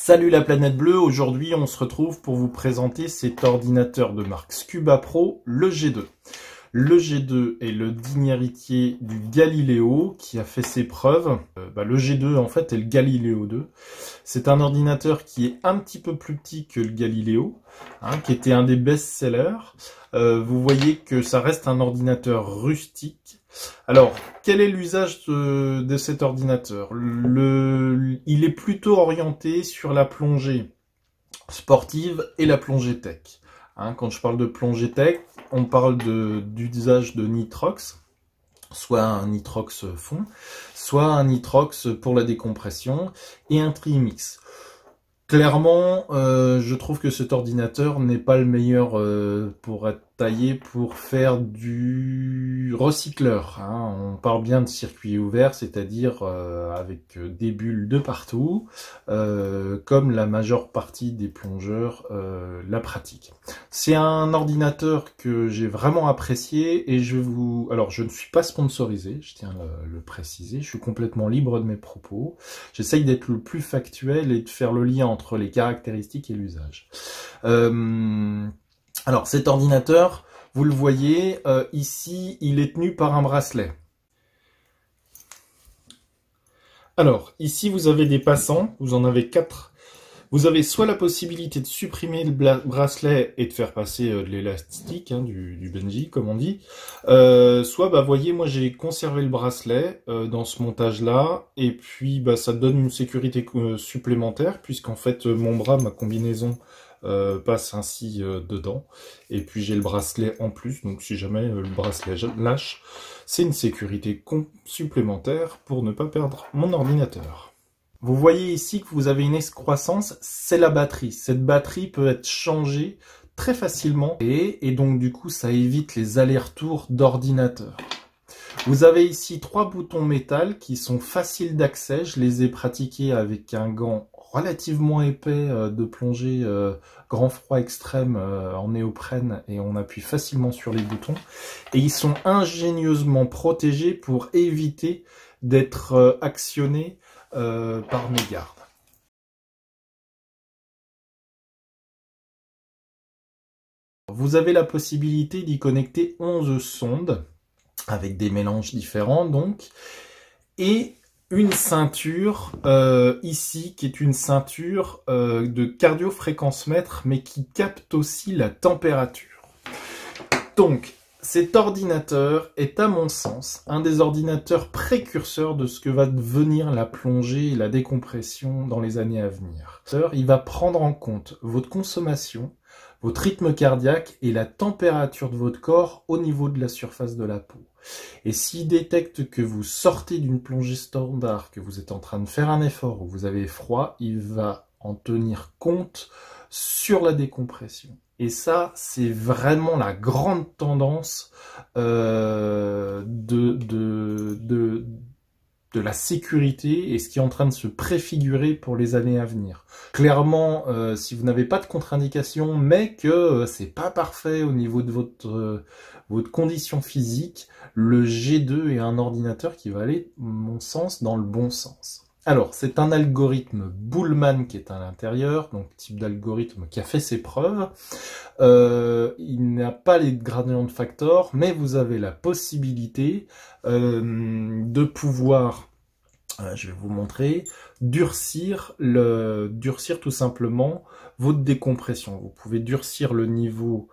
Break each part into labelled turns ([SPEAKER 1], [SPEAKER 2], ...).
[SPEAKER 1] Salut la planète bleue, aujourd'hui on se retrouve pour vous présenter cet ordinateur de marque Scuba Pro, le G2. Le G2 est le digne héritier du Galileo qui a fait ses preuves. Le G2 en fait est le Galileo 2. C'est un ordinateur qui est un petit peu plus petit que le Galileo, qui était un des best-sellers. Vous voyez que ça reste un ordinateur rustique. Alors, quel est l'usage de cet ordinateur? Il est plutôt orienté sur la plongée sportive et la plongée tech. Quand je parle de plongée tech, on parle d'usage de nitrox, soit un nitrox fond, soit un nitrox pour la décompression et un trimix. Clairement, je trouve que cet ordinateur n'est pas le meilleur pour être taillé pour faire du recycleur. On parle bien de circuit ouvert, c'est-à-dire avec des bulles de partout, comme la majeure partie des plongeurs la pratiquent. C'est un ordinateur que j'ai vraiment apprécié et alors je ne suis pas sponsorisé, je tiens à le préciser, je suis complètement libre de mes propos. J'essaye d'être le plus factuel et de faire le lien entre les caractéristiques et l'usage. Alors cet ordinateur, vous le voyez, ici il est tenu par un bracelet. Alors ici vous avez des passants, vous en avez 4. Vous avez soit la possibilité de supprimer le bracelet et de faire passer de l'élastique, du bungee comme on dit, soit voyez, moi j'ai conservé le bracelet dans ce montage là, et puis ça donne une sécurité supplémentaire, puisqu'en fait mon bras, ma combinaison passe ainsi dedans, et puis j'ai le bracelet en plus, donc si jamais le bracelet lâche, c'est une sécurité supplémentaire pour ne pas perdre mon ordinateur. Vous voyez ici que vous avez une excroissance, c'est la batterie. Cette batterie peut être changée très facilement et donc du coup ça évite les allers-retours d'ordinateur. Vous avez ici 3 boutons métal qui sont faciles d'accès. Je les ai pratiqués avec un gant relativement épais de plongée grand froid extrême en néoprène, et on appuie facilement sur les boutons. Et ils sont ingénieusement protégés pour éviter d'être actionnés par mégarde. Vous avez la possibilité d'y connecter 11 sondes avec des mélanges différents donc, et une ceinture ici qui est une ceinture de cardiofréquencemètre mais qui capte aussi la température. Donc cet ordinateur est, à mon sens, un des ordinateurs précurseurs de ce que va devenir la plongée et la décompression dans les années à venir. Il va prendre en compte votre consommation, votre rythme cardiaque et la température de votre corps au niveau de la surface de la peau. Et s'il détecte que vous sortez d'une plongée standard, que vous êtes en train de faire un effort ou vous avez froid, il va en tenir compte sur la décompression. Et ça, c'est vraiment la grande tendance de la sécurité et ce qui est en train de se préfigurer pour les années à venir. Clairement, si vous n'avez pas de contre-indication, mais que c'est pas parfait au niveau de votre condition physique, le G2 est un ordinateur qui va aller, à mon sens, dans le bon sens. Alors, c'est un algorithme Bullman qui est à l'intérieur, donc type d'algorithme qui a fait ses preuves. Il n'a pas les gradient factor, mais vous avez la possibilité de pouvoir, je vais vous montrer, durcir tout simplement votre décompression. Vous pouvez durcir le niveau.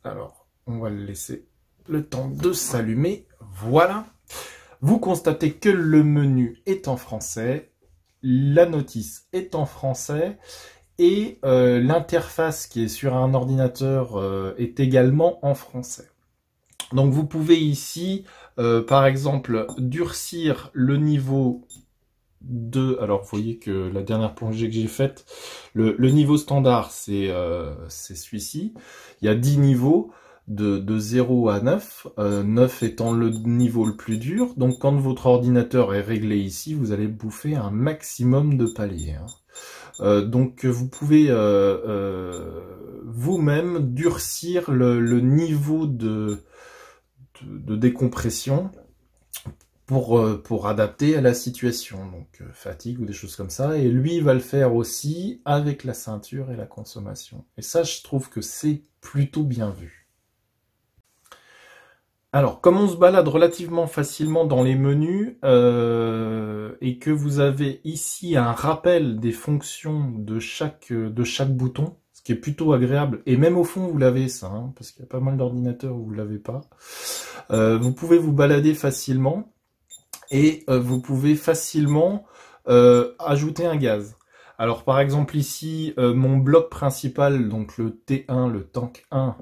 [SPEAKER 1] Alors, on va le laisser le temps de s'allumer. Voilà. Vous constatez que le menu est en français, la notice est en français et l'interface qui est sur un ordinateur est également en français. Donc vous pouvez ici, par exemple, durcir le niveau de... Alors vous voyez que la dernière plongée que j'ai faite, le niveau standard c'est celui-ci. Il y a 10 niveaux. De 0 à 9, 9 étant le niveau le plus dur. Donc quand votre ordinateur est réglé ici, vous allez bouffer un maximum de paliers. Donc vous pouvez vous-même durcir le niveau de décompression pour adapter à la situation, donc fatigue ou des choses comme ça, et lui va le faire aussi avec la ceinture et la consommation. Et ça, je trouve que c'est plutôt bien vu. Alors, comme on se balade relativement facilement dans les menus, et que vous avez ici un rappel des fonctions de chaque bouton, ce qui est plutôt agréable, et même au fond vous l'avez ça, hein, parce qu'il y a pas mal d'ordinateurs où vous l'avez pas, vous pouvez vous balader facilement, et vous pouvez facilement ajouter un gaz. Alors par exemple ici, mon bloc principal, donc le T1, le tank 1,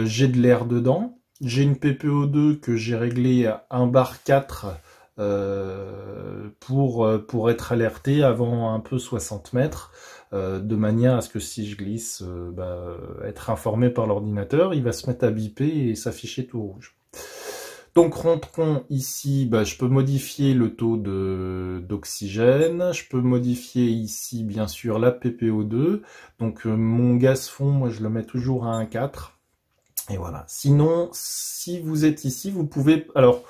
[SPEAKER 1] j'ai de l'air dedans. J'ai une PPO2 que j'ai réglée à 1 bar 4 pour être alerté avant un peu 60 mètres, de manière à ce que si je glisse, être informé par l'ordinateur, il va se mettre à biper et s'afficher tout rouge. Donc rentrons ici, je peux modifier le taux d'oxygène, je peux modifier ici bien sûr la PPO2, donc mon gaz fond, moi je le mets toujours à 1,4. Et voilà. Sinon, si vous êtes ici, vous pouvez alors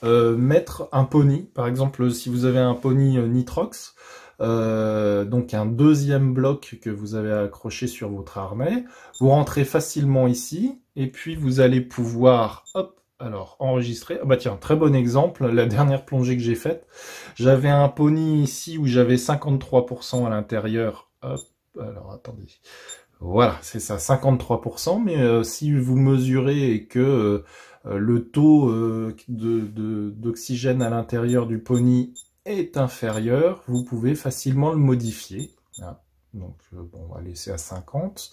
[SPEAKER 1] mettre un pony. Par exemple, si vous avez un pony Nitrox, donc un deuxième bloc que vous avez accroché sur votre harnais, vous rentrez facilement ici, et puis vous allez pouvoir, hop, alors enregistrer. Ah bah tiens, très bon exemple, la dernière plongée que j'ai faite, j'avais un pony ici où j'avais 53% à l'intérieur. Hop, alors attendez. Voilà, c'est ça, 53%, mais si vous mesurez et que le taux d'oxygène à l'intérieur du pony est inférieur, vous pouvez facilement le modifier. Voilà. Donc, bon, on va laisser à 50.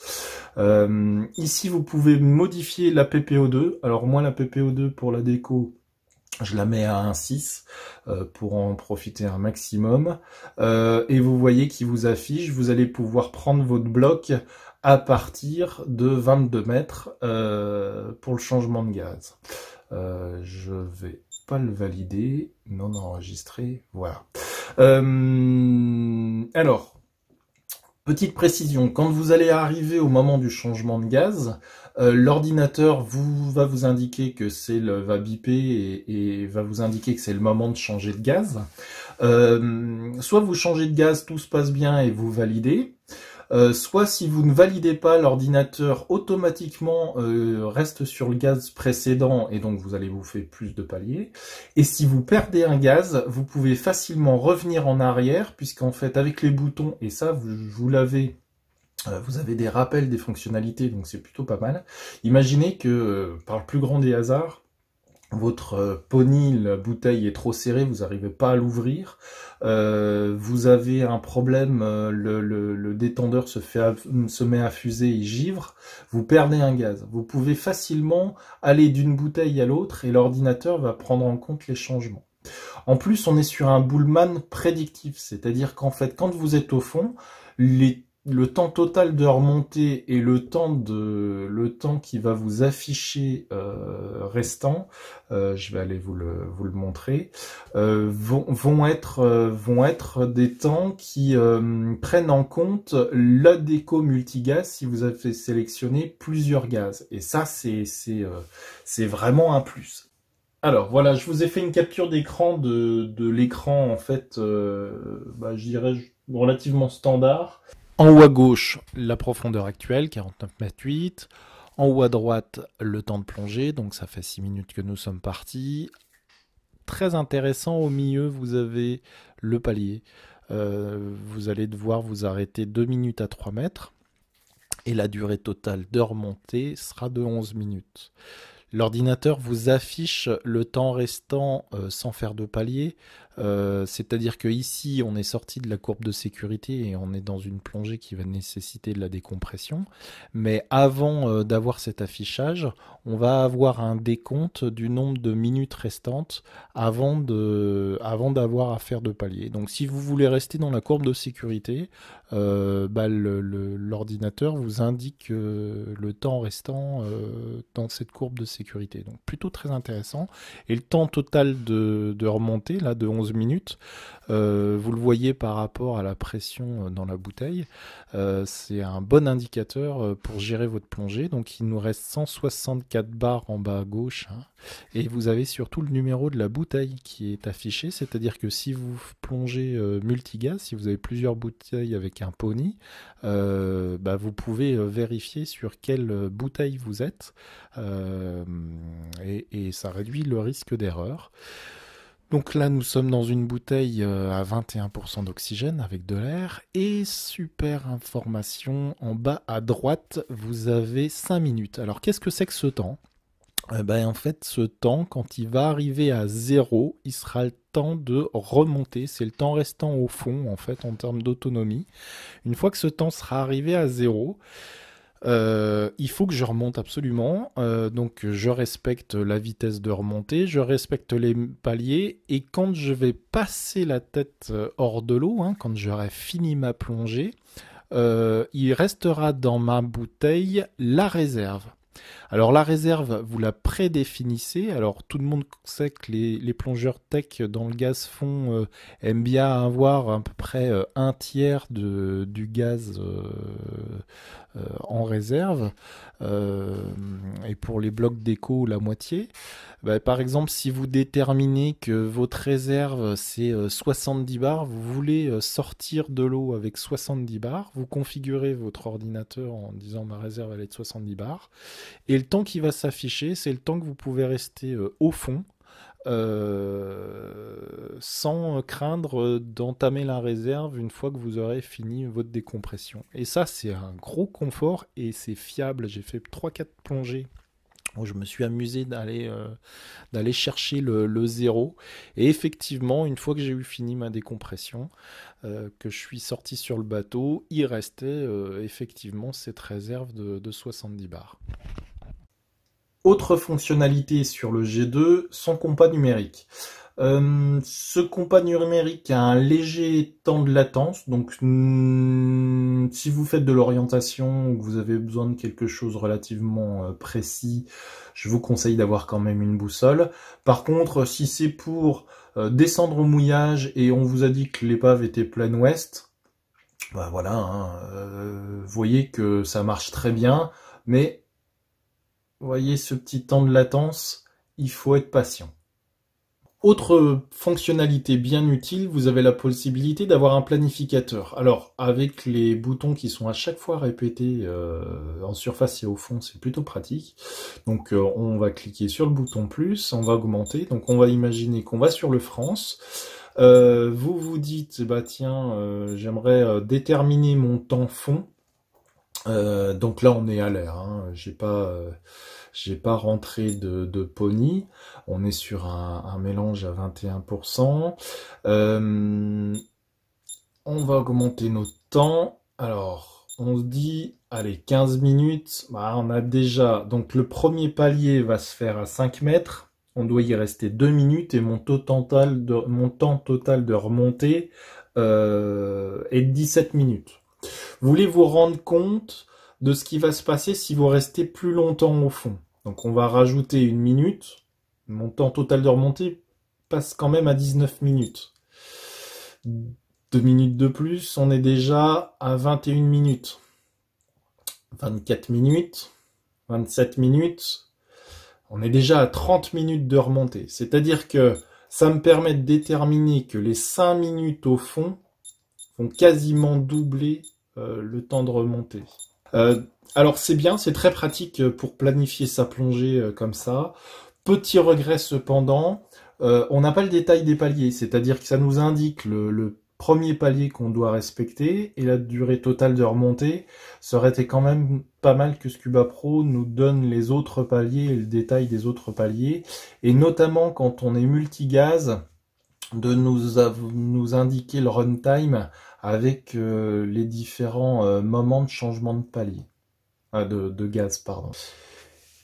[SPEAKER 1] Ici, vous pouvez modifier la PPO2. Alors, moi, la PPO2 pour la déco, je la mets à 1,6 pour en profiter un maximum. Et vous voyez qu'il vous affiche, vous allez pouvoir prendre votre bloc à partir de 22 mètres pour le changement de gaz. Je vais pas le valider, non enregistré, voilà. Alors, petite précision, quand vous allez arriver au moment du changement de gaz, l'ordinateur va vous indiquer que va biper et va vous indiquer que c'est le moment de changer de gaz. Soit vous changez de gaz, tout se passe bien et vous validez. Soit si vous ne validez pas, l'ordinateur automatiquement reste sur le gaz précédent et donc vous allez bouffer plus de paliers. Et si vous perdez un gaz, vous pouvez facilement revenir en arrière, puisqu'en fait avec les boutons, et ça vous l'avez, vous avez des rappels des fonctionnalités, donc c'est plutôt pas mal. Imaginez que par le plus grand des hasards, votre pony, la bouteille est trop serrée, vous n'arrivez pas à l'ouvrir, vous avez un problème, le détendeur se met à fuser et givre, vous perdez un gaz. Vous pouvez facilement aller d'une bouteille à l'autre et l'ordinateur va prendre en compte les changements. En plus, on est sur un Bullman prédictif, c'est-à-dire qu'en fait, quand vous êtes au fond, le temps total de remontée et le temps qui va vous afficher restant, je vais aller vous le montrer, vont être des temps qui prennent en compte la déco multigaz si vous avez sélectionné plusieurs gaz. Et ça, c'est vraiment un plus. Alors voilà, je vous ai fait une capture d'écran de l'écran en fait, je dirais relativement standard. En haut à gauche, la profondeur actuelle, 49,8 m. En haut à droite, le temps de plongée, donc ça fait 6 minutes que nous sommes partis. Très intéressant, au milieu, vous avez le palier. Vous allez devoir vous arrêter 2 minutes à 3 mètres. Et la durée totale de remontée sera de 11 minutes. L'ordinateur vous affiche le temps restant sans faire de palier, c'est-à-dire que ici on est sorti de la courbe de sécurité et on est dans une plongée qui va nécessiter de la décompression, mais avant d'avoir cet affichage, on va avoir un décompte du nombre de minutes restantes avant d'avoir à faire de palier. Donc si vous voulez rester dans la courbe de sécurité, l'ordinateur vous indique le temps restant dans cette courbe de sécurité.
[SPEAKER 2] sécurité. Donc plutôt très intéressant. Et le temps total de remontée, là, de 11 minutes, vous le voyez par rapport à la pression dans la bouteille. C'est un bon indicateur pour gérer votre plongée. Donc il nous reste 164 bars en bas à gauche, hein. Et vous avez surtout le numéro de la bouteille qui est affiché, c'est-à-dire que si vous plongez multigaz, si vous avez plusieurs bouteilles avec un pony, vous pouvez vérifier sur quelle bouteille vous êtes, et ça réduit le risque d'erreur. Donc là, nous sommes dans une bouteille à 21% d'oxygène avec de l'air. Et super information, en bas à droite, vous avez 5 minutes. Alors qu'est-ce que c'est que ce temps ? En fait, ce temps, quand il va arriver à 0, il sera le temps de remonter. C'est le temps restant au fond, en fait, en termes d'autonomie. Une fois que ce temps sera arrivé à 0, il faut que je remonte absolument. Donc, je respecte la vitesse de remontée, je respecte les paliers. Et quand je vais passer la tête hors de l'eau, hein, quand j'aurai fini ma plongée, il restera dans ma bouteille la réserve. Alors la réserve, vous la prédéfinissez. Alors tout le monde sait que les plongeurs tech dans le gaz fond aiment bien avoir à peu près un tiers du gaz en réserve. Et pour les blocs d'écho, la moitié. Par exemple, si vous déterminez que votre réserve c'est 70 bars, vous voulez sortir de l'eau avec 70 bars, vous configurez votre ordinateur en disant ma réserve elle est de 70 bars. Et le temps qui va s'afficher, c'est le temps que vous pouvez rester au fond sans craindre d'entamer la réserve une fois que vous aurez fini votre décompression. Et ça, c'est un gros confort et c'est fiable. J'ai fait 3-4 plongées où je me suis amusé d'aller chercher le zéro. Et effectivement, une fois que j'ai eu fini ma décompression, que je suis sorti sur le bateau, il restait effectivement cette réserve de 70 bars.
[SPEAKER 1] Autre fonctionnalité sur le G2, son compas numérique. Ce compas numérique a un léger temps de latence, donc si vous faites de l'orientation ou que vous avez besoin de quelque chose relativement précis, je vous conseille d'avoir quand même une boussole. Par contre, si c'est pour descendre au mouillage et on vous a dit que l'épave était pleine ouest, voilà, hein, vous voyez que ça marche très bien, mais vous voyez ce petit temps de latence, il faut être patient. Autre fonctionnalité bien utile, vous avez la possibilité d'avoir un planificateur. Alors, avec les boutons qui sont à chaque fois répétés en surface et au fond, c'est plutôt pratique. Donc, on va cliquer sur le bouton plus, on va augmenter. Donc, on va imaginer qu'on va sur le France. Vous vous dites, j'aimerais déterminer mon temps fond. Donc là, on est à l'air. Hein. J'ai pas rentré de pony. On est sur un mélange à 21%. On va augmenter notre temps. Alors, on se dit, allez, 15 minutes. On a déjà... Donc, le premier palier va se faire à 5 mètres. On doit y rester 2 minutes. Et mon temps total de remontée est de 17 minutes. Voulez vous rendre compte de ce qui va se passer si vous restez plus longtemps au fond. Donc on va rajouter 1 minute. Mon temps total de remontée passe quand même à 19 minutes. 2 minutes de plus, on est déjà à 21 minutes. 24 minutes, 27 minutes. On est déjà à 30 minutes de remontée. C'est-à-dire que ça me permet de déterminer que les 5 minutes au fond vont quasiment doubler le temps de remontée. Alors c'est bien, c'est très pratique pour planifier sa plongée comme ça. Petit regret cependant, on n'a pas le détail des paliers, c'est-à-dire que ça nous indique le premier palier qu'on doit respecter et la durée totale de remontée. Ça aurait été quand même pas mal que Scuba Pro nous donne les autres paliers et le détail des autres paliers, et notamment quand on est multigaz, de nous indiquer le runtime avec les différents moments de changement de palier, de gaz, pardon.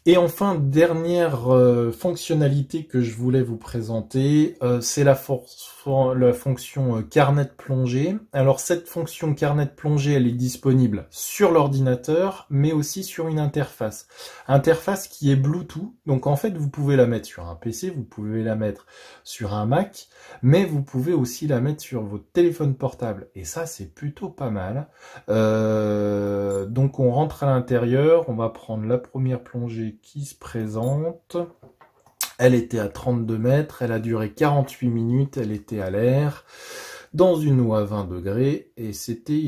[SPEAKER 1] Et enfin, dernière fonctionnalité que je voulais vous présenter, c'est la fonction carnet de plongée. Alors cette fonction carnet de plongée, elle est disponible sur l'ordinateur, mais aussi sur une interface. Interface qui est Bluetooth, donc en fait vous pouvez la mettre sur un PC, vous pouvez la mettre sur un Mac, mais vous pouvez aussi la mettre sur votre téléphone portable. Et ça c'est plutôt pas mal. Donc on rentre à l'intérieur, on va prendre la première plongée qui se présente. Elle était à 32 mètres, elle a duré 48 minutes, elle était à l'air, dans une eau à 20 degrés, et c'était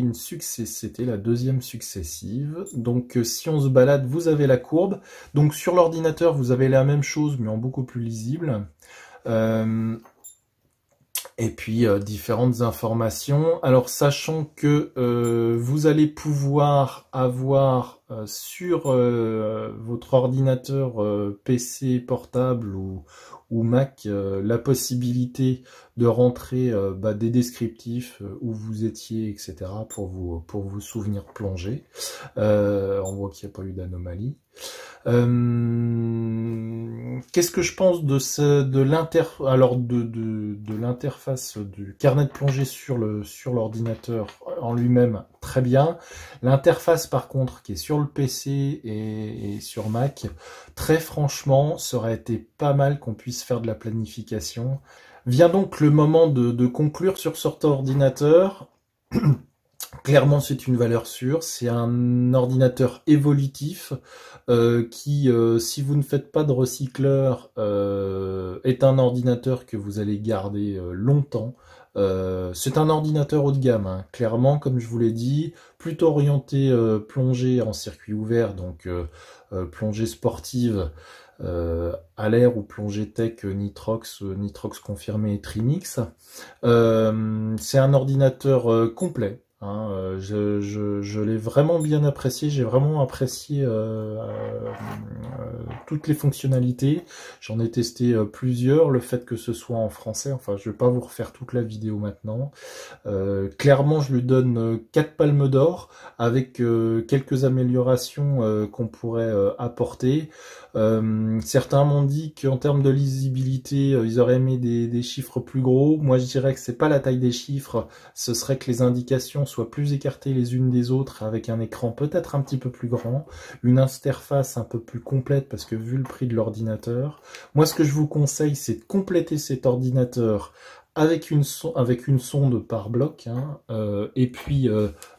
[SPEAKER 1] la deuxième successive. Donc si on se balade, vous avez la courbe. Donc sur l'ordinateur, vous avez la même chose, mais en beaucoup plus lisible. Et puis différentes informations. Alors sachant que vous allez pouvoir avoir sur votre ordinateur PC portable ou Mac la possibilité de rentrer des descriptifs où vous étiez, etc. pour vous souvenir plonger. On voit qu'il n'y a pas eu d'anomalie. Qu'est-ce que je pense de l'interface du carnet de plongée sur l'ordinateur en lui-même? Très bien. L'interface par contre qui est sur le PC et sur Mac, très franchement, ça aurait été pas mal qu'on puisse faire de la planification. Vient donc le moment de conclure sur cet ordinateur. Clairement, c'est une valeur sûre, c'est un ordinateur évolutif qui, si vous ne faites pas de recycleur, est un ordinateur que vous allez garder longtemps. C'est un ordinateur haut de gamme, hein. Clairement, comme je vous l'ai dit, plutôt orienté plongée en circuit ouvert, donc plongée sportive à l'air ou plongée tech Nitrox confirmé et Trimix. C'est un ordinateur complet. Je l'ai vraiment bien apprécié, j'ai vraiment apprécié toutes les fonctionnalités. J'en ai testé plusieurs, le fait que ce soit en français, enfin je vais pas vous refaire toute la vidéo maintenant. Clairement je lui donne 4 palmes d'or avec quelques améliorations qu'on pourrait apporter. Certains m'ont dit qu'en termes de lisibilité, ils auraient aimé des chiffres plus gros. Moi je dirais que c'est pas la taille des chiffres, ce serait que les indications soient plus écartées les unes des autres avec un écran peut-être un petit peu plus grand, une interface un peu plus complète parce que vu le prix de l'ordinateur, moi ce que je vous conseille c'est de compléter cet ordinateur avec une sonde par bloc, hein, et puis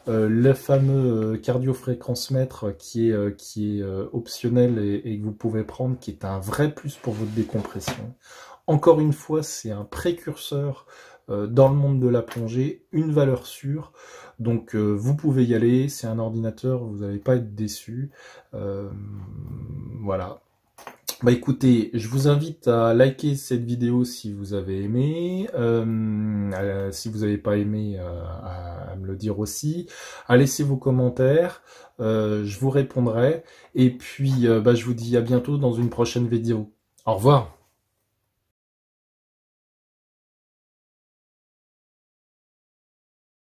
[SPEAKER 1] le fameux cardiofréquencemètre qui est optionnel et que vous pouvez prendre, qui est un vrai plus pour votre décompression. Encore une fois, c'est un précurseur dans le monde de la plongée, une valeur sûre. Donc vous pouvez y aller, c'est un ordinateur, vous n'allez pas être déçu. Voilà. Bah écoutez, je vous invite à liker cette vidéo si vous avez aimé, si vous n'avez pas aimé, à me le dire aussi, à laisser vos commentaires, je vous répondrai, et puis je vous dis à bientôt dans une prochaine vidéo. Au revoir.